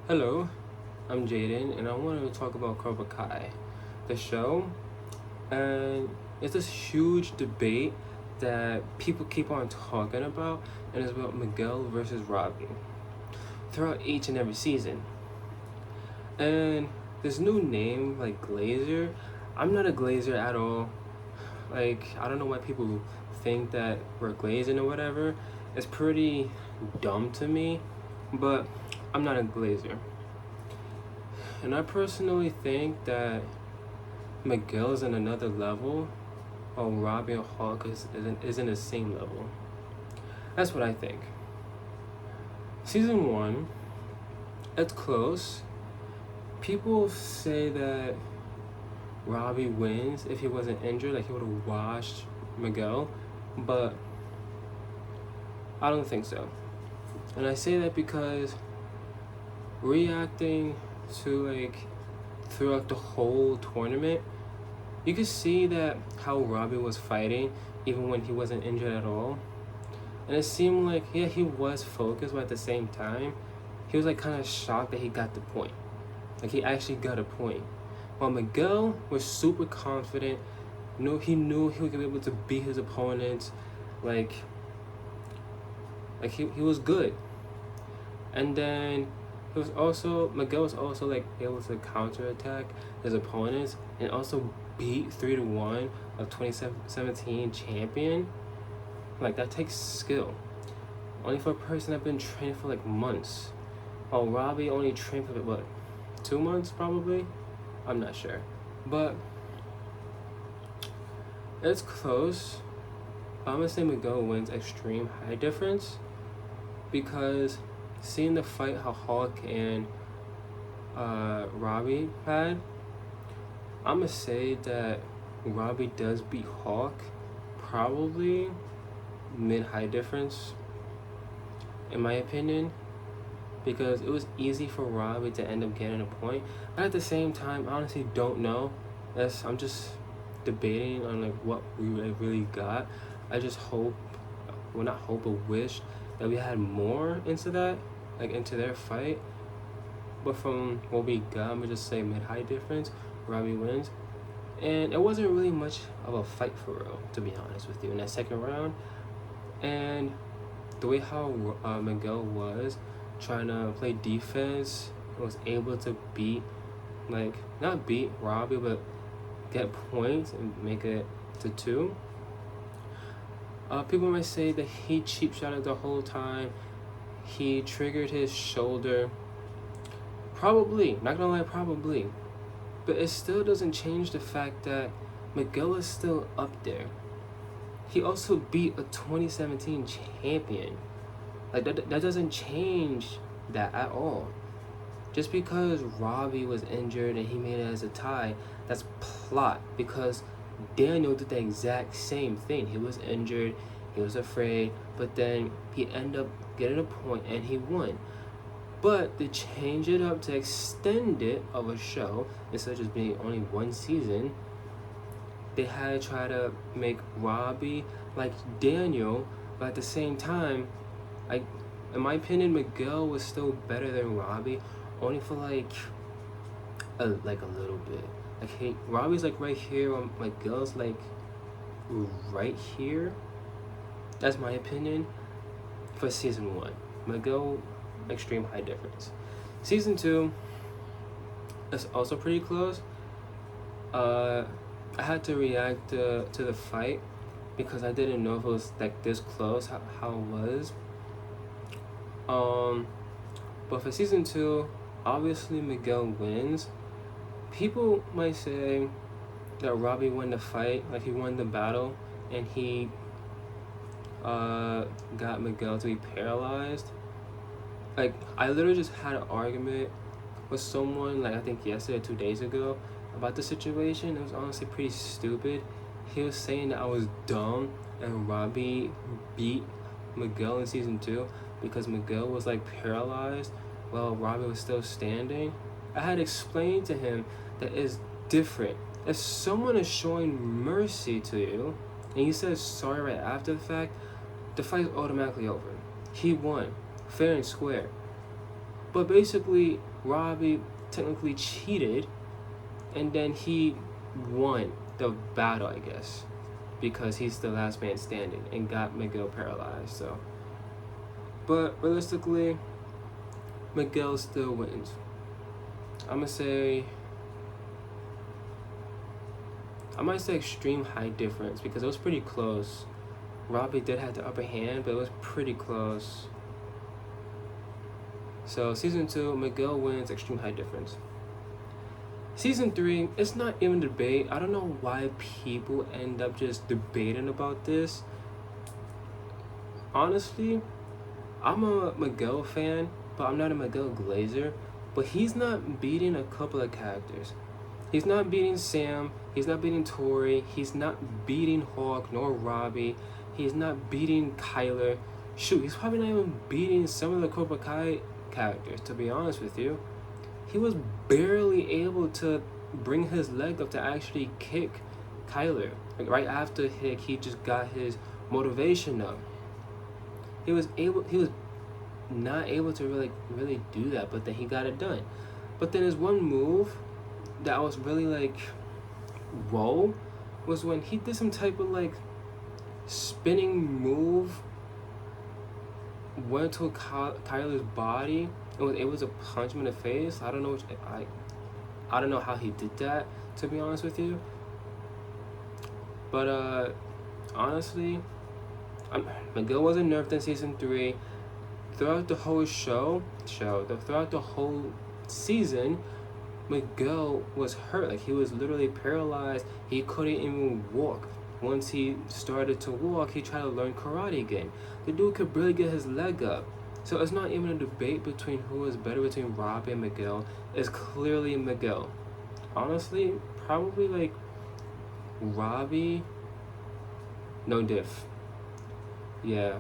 Hello, I'm Jaden, and I wanted to talk about Cobra Kai, the show. And it's this huge debate that people keep on talking about, and it's about Miguel versus Robby throughout each and every season. And this new name, like Glazer, I'm not a Glazer at all. Like, I don't know why people think that we're glazing or whatever. It's pretty dumb to me, but I'm not a Glazer. And I personally think that Miguel is in another level, while Robby and Hulk is in the same level. That's what I think. Season 1, it's close. People say that Robby wins if he wasn't injured, like he would have washed Miguel, but I don't think so. And I say that because reacting to throughout the whole tournament, you could see that how Robby was fighting even when he wasn't injured at all. And it seemed like, yeah, he was focused, but at the same time, he was like kind of shocked that he got the point. Like he actually got a point. While Miguel was super confident, he knew he would be able to beat his opponents, like he was good. And then Miguel was also like able to counterattack his opponents and also beat 3-1 of 2017 champion. Like that takes skill. Only for a person that's been training for like months. While Robby only trained for what, 2 months probably? I'm not sure. But it's close. I'm gonna say Miguel wins extreme height difference because seeing the fight how Hulk and Robby had, I'm gonna say that Robby does beat Hulk, probably mid-height difference, in my opinion, because it was easy for Robby to end up getting a point. But at the same time, I honestly don't know. I'm just debating on like what we really got. I just hope, well not hope, but wish that we had more into that, like into their fight. But from what we got, I'm gonna just say mid-height difference, Robby wins. And it wasn't really much of a fight for real, to be honest with you, in that second round. And the way how Miguel was trying to play defense, was able to not beat Robby, but get points and make it to 2. People might say that he cheap shot it the whole time. He triggered his shoulder. Probably, not gonna lie, probably. But it still doesn't change the fact that Miguel is still up there. He also beat a 2017 champion. Like that doesn't change that at all. Just because Robby was injured and he made it as a tie, that's plot, because Daniel did the exact same thing. He was injured, he was afraid, but then he ended up getting a point and he won. But to change it up, to extend it of a show, instead of just being only 1 season, they had to try to make Robby like Daniel, but at the same time, in my opinion, Miguel was still better than Robby, only for like a little bit. Like Robby's like right here, Miguel's like right here. That's my opinion for season 1. Miguel, extreme height difference. Season 2 is also pretty close. I had to react to the fight because I didn't know if it was like this close, how it was. But for season 2, obviously Miguel wins. People might say that Robby won the fight, like he won the battle, and he got Miguel to be paralyzed. Like I literally just had an argument with someone, like I think yesterday or 2 days ago, about the situation. It was honestly pretty stupid. He was saying that I was dumb and Robby beat Miguel in season 2 because Miguel was like paralyzed while Robby was still standing. I had explained to him that it's different. If someone is showing mercy to you and he says sorry right after the fact, the fight is automatically over. He won, fair and square. But basically, Robby technically cheated, and then he won the battle, I guess, because he's the last man standing and got Miguel paralyzed. So, but realistically, Miguel still wins. I might say extreme height difference because it was pretty close. Robby did have the upper hand, but it was pretty close. So season 2, Miguel wins extreme height difference. Season 3, it's not even debate. I don't know why people end up just debating about this. Honestly, I'm a Miguel fan, but I'm not a Miguel Glazer. But he's not beating a couple of characters. He's not beating Sam. He's not beating Tori. He's not beating Hawk nor Robby. He's not beating Kyler. Shoot, he's probably not even beating some of the Cobra Kai characters, to be honest with you. He was barely able to bring his leg up to actually kick Kyler. Like right after he just got his motivation up. He was not able to really do that, but then he got it done. But then there's one move that I was really like, whoa, was when he did some type of like spinning move, went to Kyler's body and was able to punch him in the face. I don't know how he did that, to be honest with you. But honestly, Miguel wasn't nerfed in season 3. Throughout the whole throughout the whole season, Miguel was hurt. Like, he was literally paralyzed. He couldn't even walk. Once he started to walk, he tried to learn karate again. The dude could barely get his leg up. So it's not even a debate between who is better between Robby and Miguel. It's clearly Miguel. Honestly, probably like Robby, no diff. Yeah.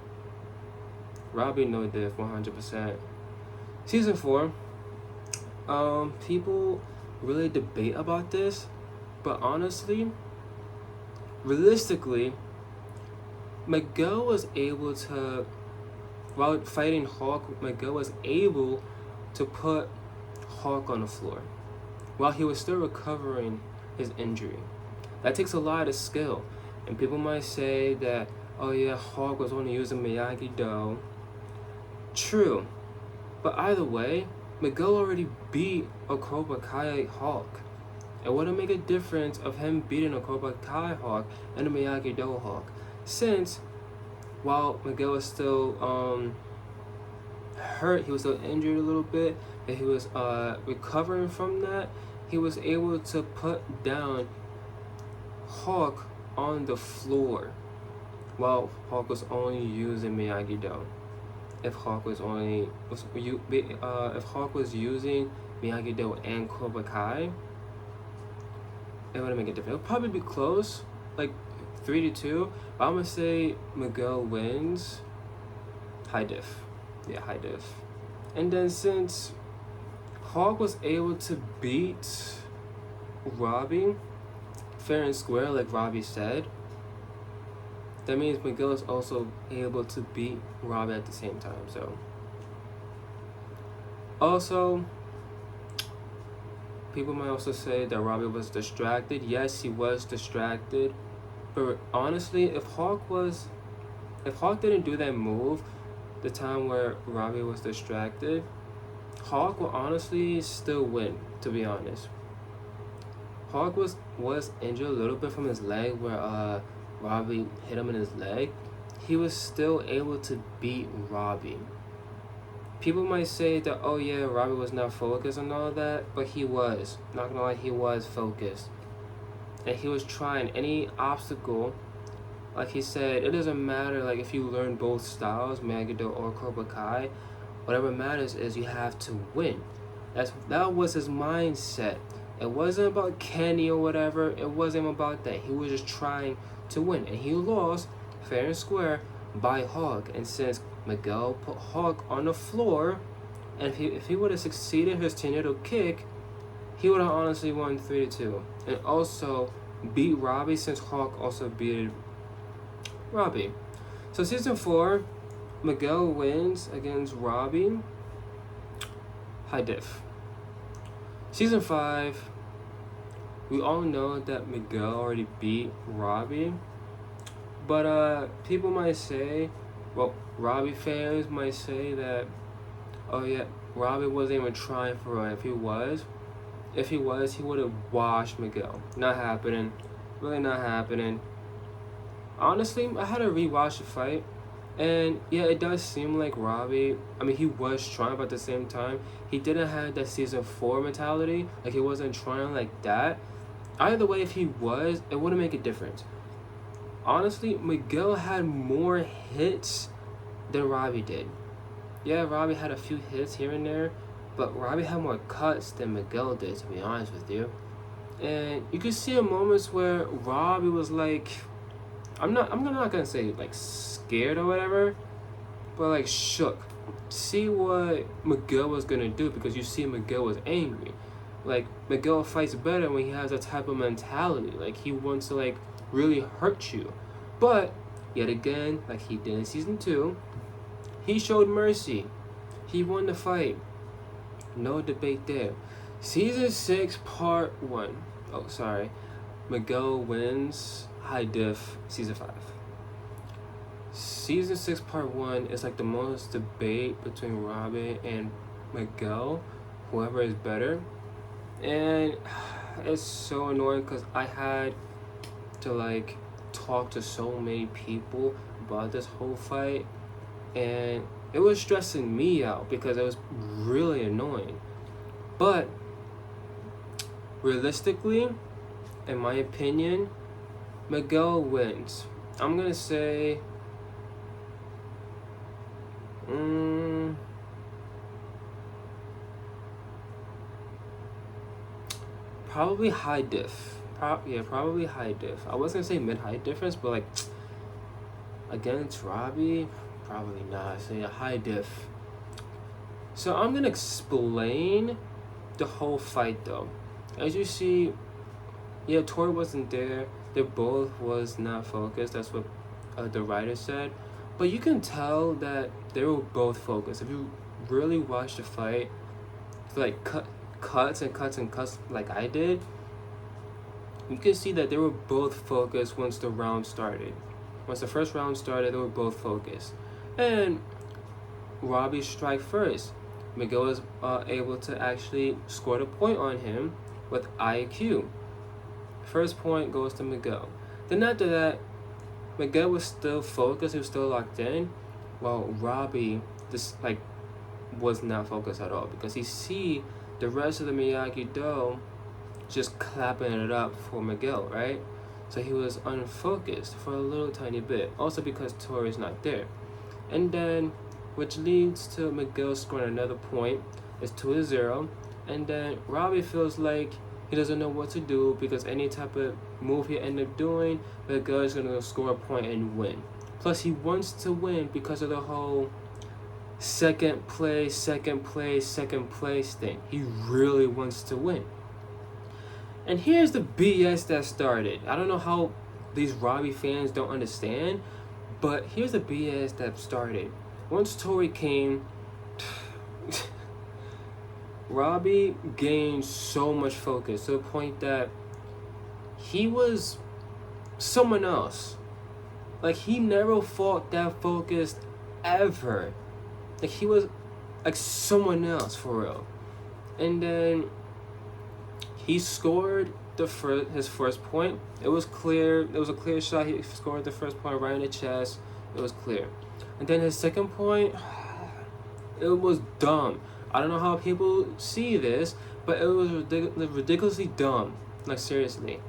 Robby, no diff, 100%. Season 4, people really debate about this, but honestly, realistically, Miguel was able to, while fighting Hawk, Miguel was able to put Hawk on the floor while he was still recovering his injury. That takes a lot of skill, and people might say that, oh yeah, Hawk was only using Miyagi-Do. True, but either way, Miguel already beat a Cobra Kai Hawk. It wouldn't make a difference of him beating a Cobra Kai Hawk and a Miyagi-Do Hawk, since while Miguel was still hurt, he was still injured a little bit, and he was recovering from that, he was able to put down Hawk on the floor while Hawk was only using Miyagi-Do. If Hawk was using Miyagi-Do and Cobra Kai, it wouldn't make a difference. It would probably be close, like 3-2. But I'm gonna say Miguel wins. High diff. Yeah, high diff. And then since Hawk was able to beat Robby fair and square, like Robby said, that means Miguel is also able to beat Robby at the same time. So, also, people might also say that Robby was distracted. Yes, he was distracted. But honestly, if Hawk didn't do that move, the time where Robby was distracted, Hawk will honestly still win, to be honest. Hawk was injured a little bit from his leg where Robby hit him in his leg. He was still able to beat Robby. People might say that, oh yeah, Robby was not focused and all that, but he was. Not gonna lie, he was focused. And he was trying any obstacle. Like he said, it doesn't matter like if you learn both styles, Miyagi-Do or Cobra Kai. Whatever matters is you have to win. That was his mindset. It wasn't about Kenny or whatever. It wasn't about that. He was just trying to win, and he lost fair and square by Hawk. And since Miguel put Hawk on the floor, and if he would have succeeded his tornado kick, he would have honestly won 3-2, and also beat Robby since Hawk also beat Robby. So season 4, Miguel wins against Robby. high diff. Season 5, we all know that Miguel already beat Robby, but people might say, well, Robby fans might say that, oh yeah, Robby wasn't even trying for it. If he was, he would have washed Miguel. Not happening. Really not happening. Honestly, I had to rewatch the fight, and yeah, it does seem like Robby, I mean, he was trying, but at the same time, he didn't have that season 4 mentality. Like, he wasn't trying like that. Either way, if he was, it wouldn't make a difference. Honestly, Miguel had more hits than Robby did. Yeah, Robby had a few hits here and there, but Robby had more cuts than Miguel did, to be honest with you. And you could see in moments where Robby was like, I'm not gonna say like scared or whatever, but like shook. See what Miguel was gonna do, because you see Miguel was angry. Like, Miguel fights better when he has that type of mentality. Like, he wants to like really hurt you. But yet again, like he did in season 2, he showed mercy. He won the fight. No debate there. Season 6, part 1. Oh, sorry. Miguel wins high diff season 5. Season 6, part 1 is like the most debate between Robby and Miguel, whoever is better. And it's so annoying because I had to like talk to so many people about this whole fight, and it was stressing me out because it was really annoying. But realistically, in my opinion, Miguel wins. I'm gonna say probably high diff. Probably high diff. I was gonna say mid-high difference, but like against Robby, probably not. So yeah, high diff. So I'm gonna explain the whole fight though. As you see, yeah, Tori wasn't there. They both was not focused. That's what the writer said. But you can tell that they were both focused. If you really watch the fight, like cuts like I did, you can see that they were both focused once the round started. Once the first round started, they were both focused. And Robby strike first. Miguel was able to actually score the point on him with IQ. First point goes to Miguel. Then after that, Miguel was still focused. He was still locked in, while Robby just like was not focused at all, because he see the rest of the Miyagi-Do just clapping it up for Miguel, right? So he was unfocused for a little tiny bit. Also because Tori's not there. And then, which leads to Miguel scoring another point. It's 2-0. And then Robby feels like he doesn't know what to do, because any type of move he end up doing, Miguel is going to score a point and win. Plus, he wants to win because of the whole second place thing. He really wants to win. And here's the BS that started. I don't know how these Robby fans don't understand, but here's the BS that started. Once Tori came, Robby gained so much focus to the point that he was someone else. Like, he never fought that focused ever. Like, he was like someone else for real. And then he scored his first point. It was clear. It was a clear shot. He scored the first point right in the chest. It was clear. And then his second point, it was dumb. I don't know how people see this, but it was ridiculously dumb. Like, seriously.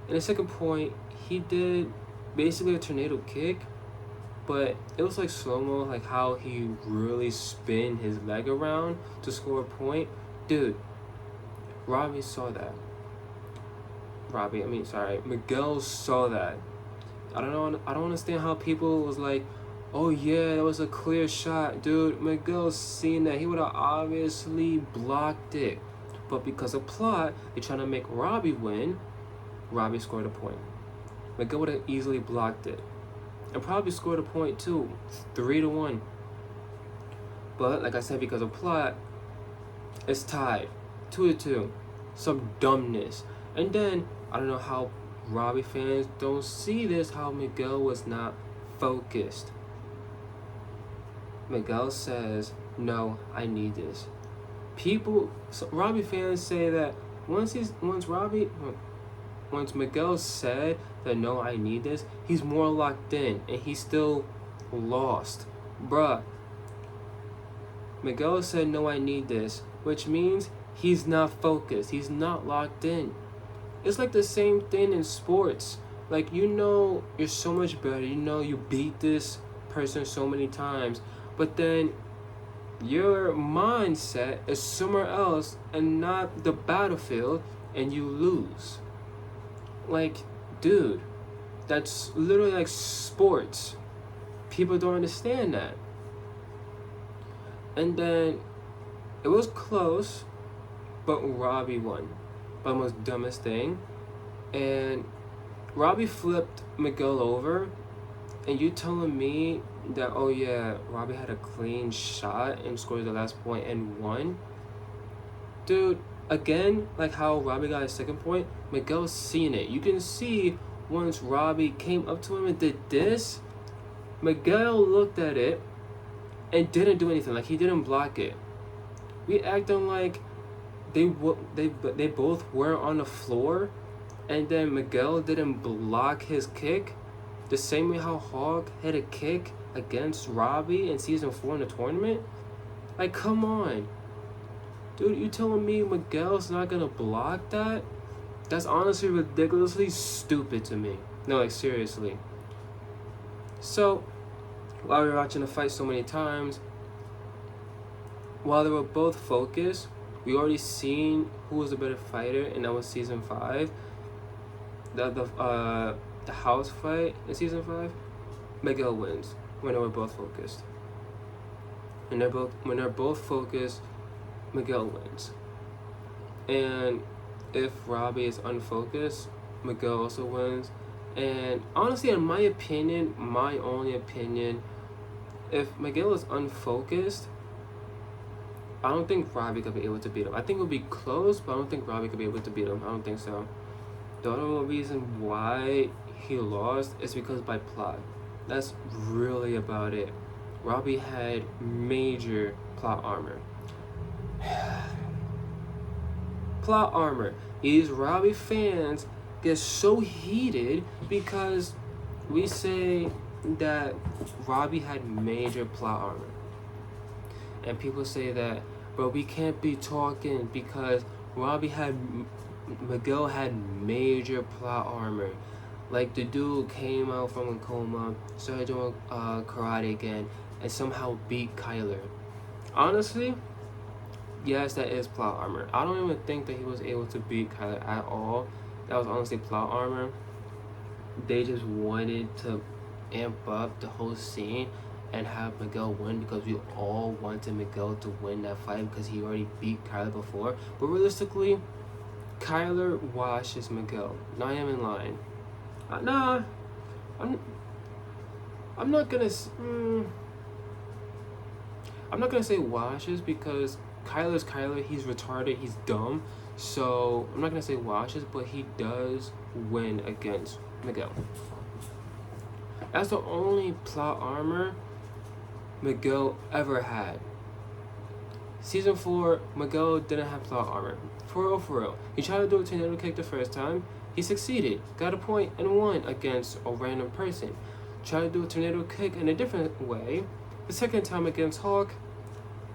In the second point, he did basically a tornado kick, but it was like slow-mo, like how he really spin his leg around to score a point. Dude, Robby saw that. Miguel saw that. I don't understand how people was like, oh yeah, that was a clear shot. Dude, Miguel seen that. He would have obviously blocked it. But because of plot, they're trying to make Robby win. Robby scored a point. Miguel would have easily blocked it. And probably scored a point too. 3-1. But like I said, because of plot, It's tied 2-2. Some dumbness. And then I don't know how Robby fans don't see this, how Miguel was not focused. Miguel says, no, I need this. Robby fans say that once Miguel said that no, I need this, he's more locked in and he's still lost. Bruh. Miguel said no, I need this, which means he's not focused. He's not locked in. It's like the same thing in sports. Like, you know you're so much better. You know you beat this person so many times. But then your mindset is somewhere else and not the battlefield, and you lose. Like, dude, that's literally like sports. People don't understand that. And then it was close, but Robby won by the most dumbest thing. And Robby flipped Miguel over, and you telling me that, oh yeah, Robby had a clean shot and scored the last point and won? Dude, again, like how Robby got his second point, Miguel's seen it. You can see once Robby came up to him and did this, Miguel looked at it and didn't do anything. Like, he didn't block it. We acting like they both were on the floor, and then Miguel didn't block his kick. The same way how Hawk hit a kick against Robby in season 4 in the tournament. Like, come on. Dude, you telling me Miguel's not gonna block that? That's honestly ridiculously stupid to me. No, like, seriously. So, while we were watching the fight so many times, while they were both focused, we already seen who was the better fighter, and that was season 5. The house fight in season 5, Miguel wins when they were both focused. When they're both focused, Miguel wins. And if Robby is unfocused, Miguel also wins. And honestly, in my opinion, my only opinion, if Miguel is unfocused, I don't think Robby could be able to beat him. I think it would be close, but I don't think Robby could be able to beat him. I don't think so. The only reason why he lost is because by plot. That's really about it. Robby had major plot armor. Plot armor. These Robby fans get so heated because we say that Robby had major plot armor. And people say that, bro, we can't be talking because Miguel had major plot armor. Like, the dude came out from a coma, started doing karate again, and somehow beat Kyler. Honestly, yes, that is plot armor. I don't even think that he was able to beat Kyler at all. That was honestly plot armor. They just wanted to amp up the whole scene and have Miguel win because we all wanted Miguel to win that fight because he already beat Kyler before. But realistically, Kyler washes Miguel. Now I am in line. Nah, I'm not gonna. I'm not gonna say washes because Kyler's Kyler. He's retarded. He's dumb. So I'm not gonna say washes, but he does win against Miguel. That's the only plot armor Miguel ever had. Season 4, Miguel didn't have plot armor. For real. He tried to do a tornado kick the first time. He succeeded, got a point, and won against a random person. Tried to do a tornado kick in a different way. The second time against Hawk,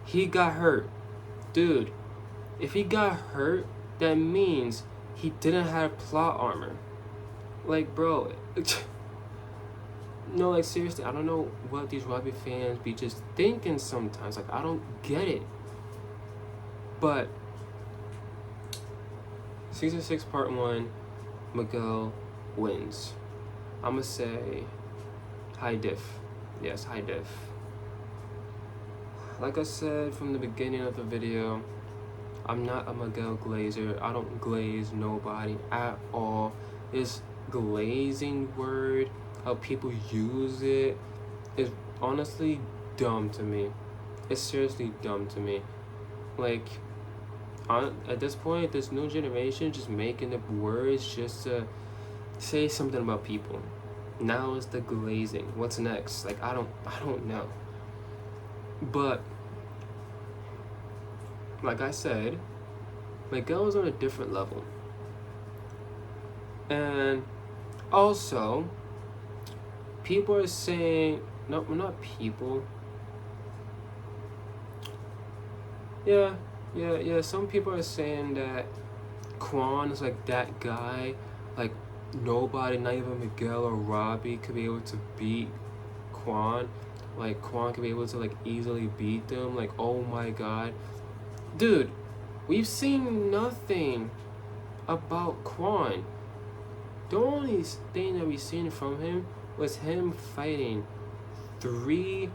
he got hurt. Dude, if he got hurt, that means he didn't have plot armor. Like, bro, no, like, seriously, I don't know what these Robby fans be just thinking sometimes. Like, I don't get it. But season 6 part 1, Miguel wins. I'ma say high diff. Yes, high diff. Like I said from the beginning of the video, I'm not a Miguel glazer. I don't glaze nobody at all. This glazing word, how people use it, is honestly dumb to me. It's seriously dumb to me. Like, At this point, this new generation just making up words just to say something about people. Now it's the glazing. What's next? Like I don't know. But like I said, Miguel is on a different level. And also, people are saying, no, not people. Yeah, some people are saying that Quan is like that guy, like nobody, not even Miguel or Robby, could be able to beat Quan. Like Quan could be able to like easily beat them. Like, oh my god. Dude, we've seen nothing about Quan. The only thing that we've seen from him was him fighting 3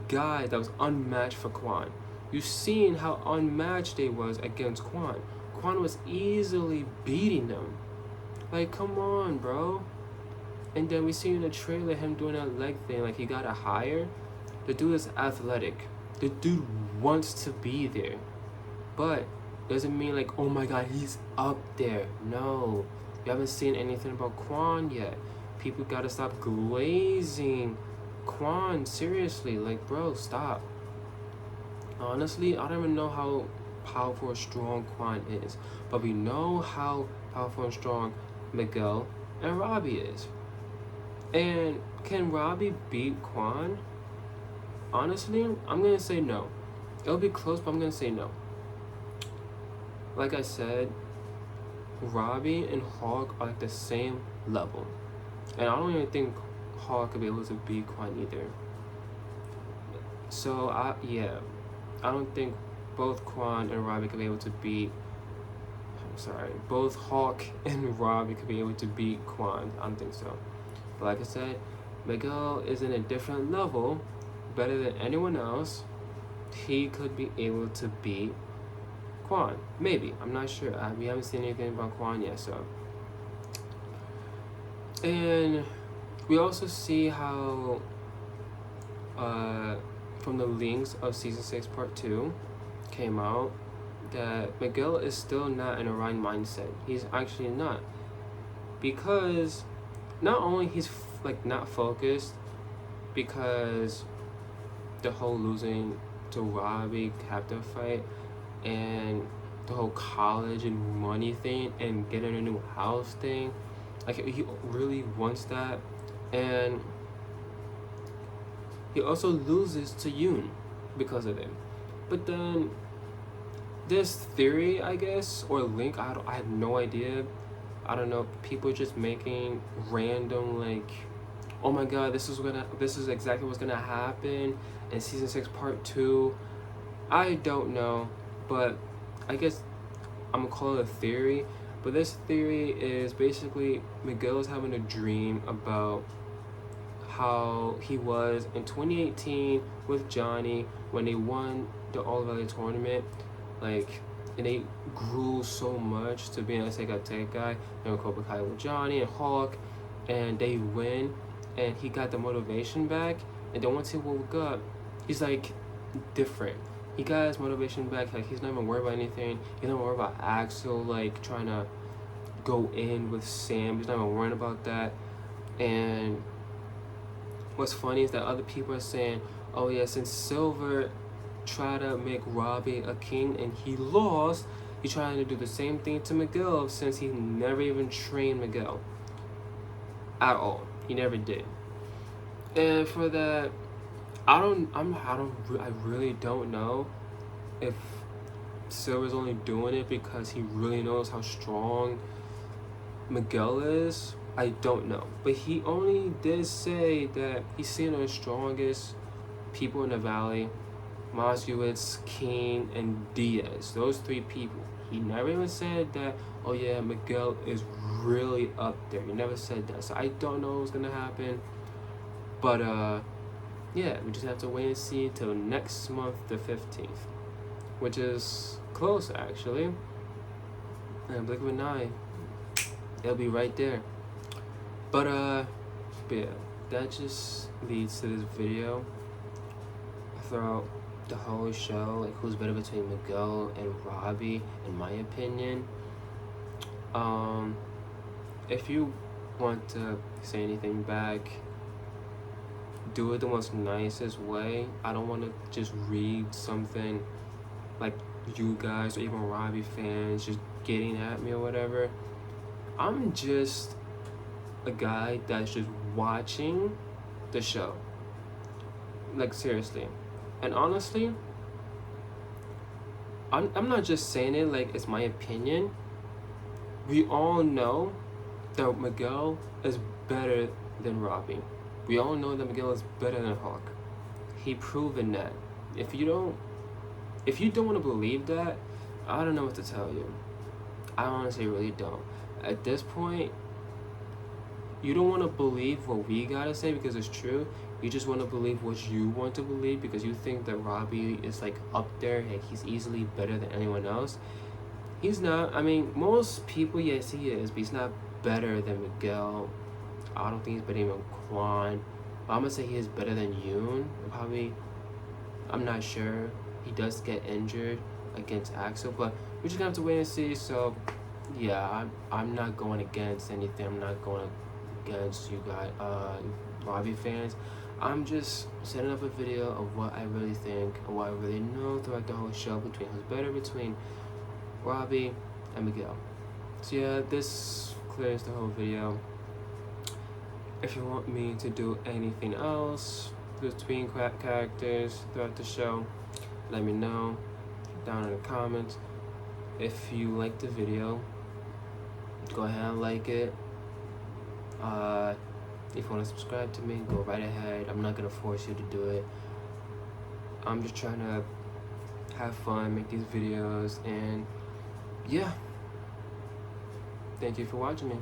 guys that was unmatched for Quan. You've seen how unmatched they was against Quan. Quan was easily beating them. Like, come on, bro. And then we see in the trailer him doing that leg thing, like he got a hire. The dude is athletic. The dude wants to be there. But doesn't mean like, oh my god, he's up there. No. You haven't seen anything about Quan yet. People gotta stop glazing Quan. Seriously, like, bro, stop. Honestly, I don't even know how powerful or strong Quan is. But we know how powerful and strong Miguel and Robby is. And can Robby beat Quan? Honestly, I'm gonna say no. It'll be close, but I'm gonna say no. Like I said, Robby and Hawk are like the same level. And I don't even think Hawk could be able to beat Quan either. So, I don't think both Quan and Robby could be able to beat... both Hawk and Robby could be able to beat Quan. I don't think so. But like I said, Miguel is in a different level, better than anyone else. He could be able to beat Quan. Maybe. I'm not sure. We haven't seen anything about Quan yet, so. And we also see how, from the links of Season 6 Part 2 came out, that Miguel is still not in a right mindset. He's actually not. Because not only he's like not focused because the whole losing to Robby captain fight and the whole college and money thing and getting a new house thing, like he really wants that. And he also loses to Yoon because of it. But then this theory, I guess, or link, I have no idea. I don't know, people just making random like, oh my god, this is exactly what's gonna happen in Season 6 Part 2. I don't know, but I guess I'm gonna call it a theory. But this theory is basically Miguel is having a dream about how he was in 2018 with Johnny when they won the All Valley tournament. Like, and they grew so much to being a Sega guy, and Cobra Kai with Johnny and Hawk, and they win, and he got the motivation back. And then once he woke up, he's like different. He got his motivation back. Like, he's not even worried about anything. He's not worried about Axel like trying to go in with Sam. He's not even worried about that. And what's funny is that other people are saying, oh yeah, since Silver tried to make Robby a king and he lost, he's trying to do the same thing to Miguel since he never even trained Miguel at all. He never did. And for that, I really don't know if Silver's only doing it because he really knows how strong Miguel is. I don't know, but he only did say that he's seen the strongest people in the valley: Moskowitz, King, and Diaz. Those 3 people. He never even said that, oh yeah, Miguel is really up there. He never said that. So I don't know what's gonna happen. But yeah, we just have to wait and see till next month, the 15th. Which is close, actually. And blink of an eye, it'll be right there. But yeah, that just leads to this video. I throw out the whole show, like who's better between Miguel and Robby, in my opinion. If you want to say anything back, do it the most nicest way. I don't want to just read something like you guys or even Robby fans just getting at me or whatever. I'm just a guy that's just watching the show. Like, seriously. And honestly, I'm not just saying it like it's my opinion. We all know that Miguel is better than Robby. We all know that Miguel is better than Hawk. He proven that. If you don't want to believe that, I don't know what to tell you. I honestly really don't. At this point, you don't want to believe what we gotta say because it's true. You just want to believe what you want to believe because you think that Robby is like up there and he's easily better than anyone else. He's not. I mean, most people, yes, he is, but he's not better than Miguel. I don't think he's better than Quan. But I'm gonna say he is better than Yoon. Probably. I'm not sure. He does get injured against Axel, but we're just gonna have to wait and see. So, yeah, I'm not going against anything. I'm not going against you guys, Robby fans. I'm just setting up a video of what I really think and what I really know throughout the whole show between who's better between Robby and Miguel. So yeah, this clears the whole video. If you want me to do anything else between characters throughout the show, let me know down in the comments. If you like the video, go ahead and like it. If you want to subscribe to me, go right ahead. I'm not gonna force you to do it. I'm just trying to have fun, make these videos, and yeah. Thank you for watching me.